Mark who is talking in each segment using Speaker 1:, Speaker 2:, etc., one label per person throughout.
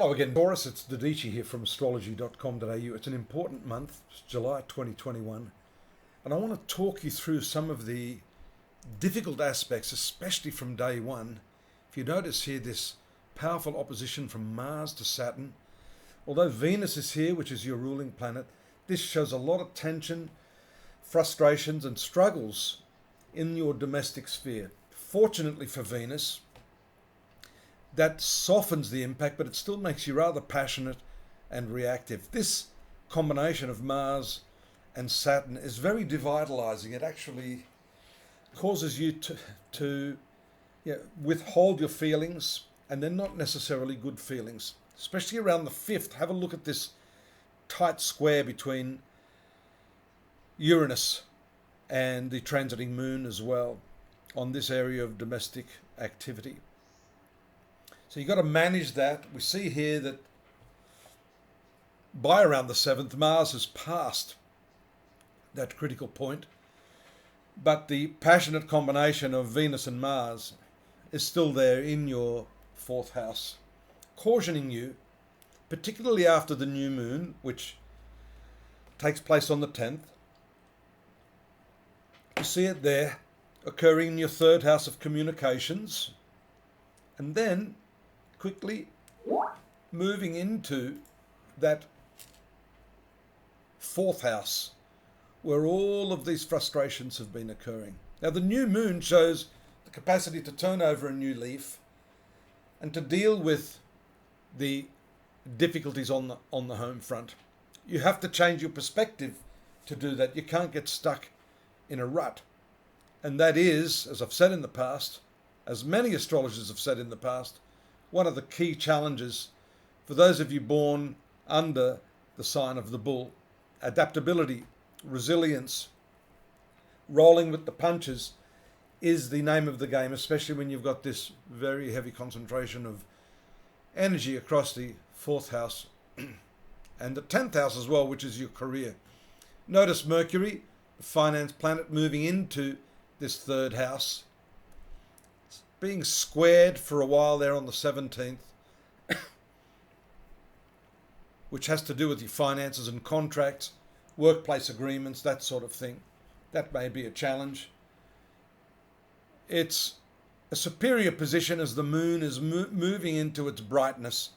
Speaker 1: Hello again, Taurus. It's Didichi here from astrology.com.au. It's an important month, it's July 2021, and I want to talk you through some of the difficult aspects, especially from day one. If you notice here, this powerful opposition from Mars to Saturn. Although Venus is here, which is your ruling planet, this shows a lot of tension, frustrations, and struggles in your domestic sphere. Fortunately for Venus, that softens the impact, but it still makes you rather passionate and reactive. This combination of Mars and Saturn is very devitalizing. It actually causes you to withhold your feelings, and they're not necessarily good feelings. Especially around the 5th, have a look at this tight square between Uranus and the transiting moon as well on this area of domestic activity. So you've got to manage that. We see here that by around the 7th, Mars has passed that critical point, but the passionate combination of Venus and Mars is still there in your 4th house, cautioning you, particularly after the new moon, which takes place on the 10th. You see it there occurring in your 3rd house of communications, and then quickly moving into that 4th house where all of these frustrations have been occurring. Now the new moon shows the capacity to turn over a new leaf and to deal with the difficulties on the home front. You have to change your perspective to do that. You can't get stuck in a rut. And that is, as I've said in the past, as many astrologers have said in the past, one of the key challenges for those of you born under the sign of the bull. Adaptability, resilience, rolling with the punches is the name of the game, especially when you've got this very heavy concentration of energy across the 4th house and the 10th house as well, which is your career. Notice Mercury, the finance planet, moving into this 3rd house, being squared for a while there on the 17th, which has to do with your finances and contracts, workplace agreements, that sort of thing. That may be a challenge. It's a superior position as the moon is moving into its brightness.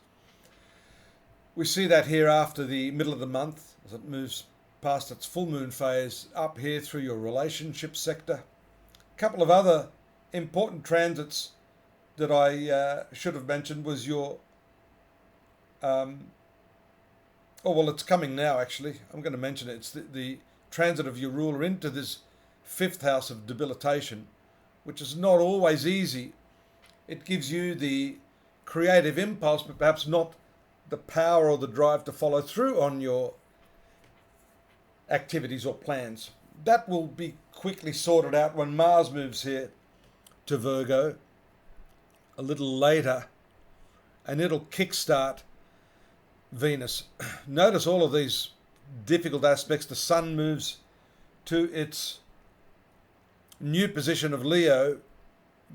Speaker 1: We see that here after the middle of the month, as it moves past its full moon phase, up here through your relationship sector. A couple of other important transits that I should have mentioned was your it's coming now actually. I'm going to mention it. It's the transit of your ruler into this 5th house of debilitation, which is not always easy. It gives you the creative impulse, but perhaps not the power or the drive to follow through on your activities or plans. That will be quickly sorted out when Mars moves here to Virgo a little later, and it'll kickstart Venus. Notice all of these difficult aspects. The Sun moves to its new position of Leo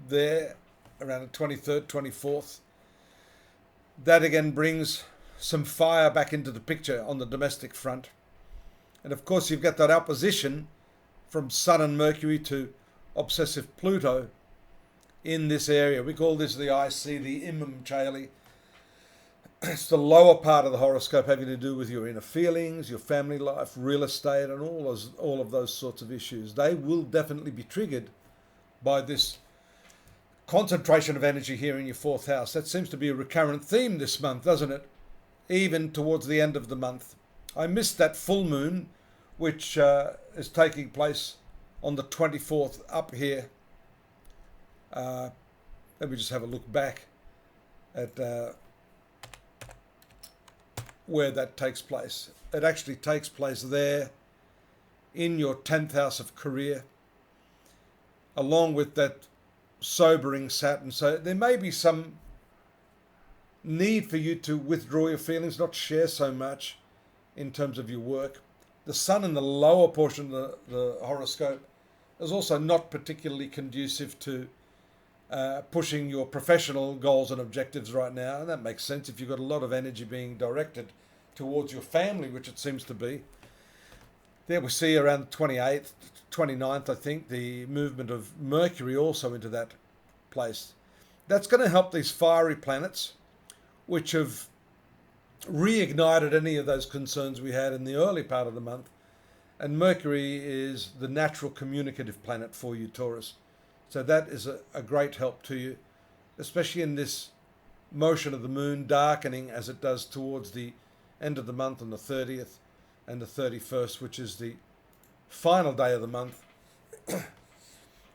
Speaker 1: there around the 23rd, 24th. That again brings some fire back into the picture on the domestic front. And of course you've got that opposition from Sun and Mercury to obsessive Pluto in this area. We call this the IC, the Imam Chali. It's the lower part of the horoscope having to do with your inner feelings, your family life, real estate, and all of those sorts of issues. They will definitely be triggered by this concentration of energy here in your 4th house. That seems to be a recurrent theme this month, doesn't it? Even towards the end of the month. I missed that full moon, which is taking place on the 24th up here. Let me just have a look back at where that takes place. It actually takes place there in your 10th house of career, along with that sobering Saturn. So there may be some need for you to withdraw your feelings, not share so much in terms of your work. The Sun in the lower portion of the horoscope is also not particularly conducive to pushing your professional goals and objectives right now, and that makes sense if you've got a lot of energy being directed towards your family, which it seems to be. There we see around the 28th, 29th, I think, the movement of Mercury also into that place. That's going to help these fiery planets, which have reignited any of those concerns we had in the early part of the month. And Mercury is the natural communicative planet for you, Taurus. So that is a great help to you, especially in this motion of the moon darkening as it does towards the end of the month on the 30th and the 31st, which is the final day of the month.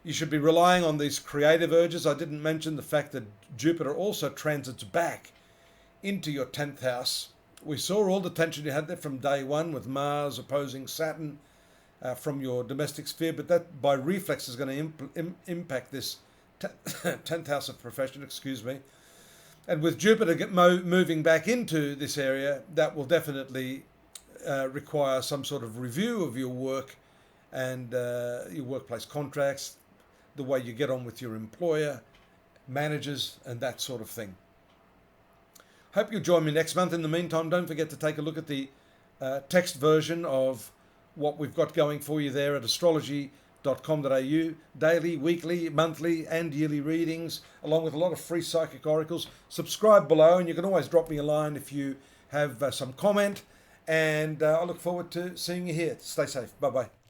Speaker 1: You should be relying on these creative urges. I didn't mention the fact that Jupiter also transits back into your 10th house. We saw all the tension you had there from day one with Mars opposing Saturn from your domestic sphere, but that by reflex is going to impact this 10th house of profession, excuse me. And with Jupiter moving back into this area, that will definitely require some sort of review of your work and your workplace contracts, the way you get on with your employer, managers, and that sort of thing. Hope you'll join me next month. In the meantime, don't forget to take a look at the text version of what we've got going for you there at astrology.com.au. Daily, weekly, monthly, and yearly readings, along with a lot of free psychic oracles. Subscribe below, and you can always drop me a line if you have some comment. And I look forward to seeing you here. Stay safe. Bye-bye.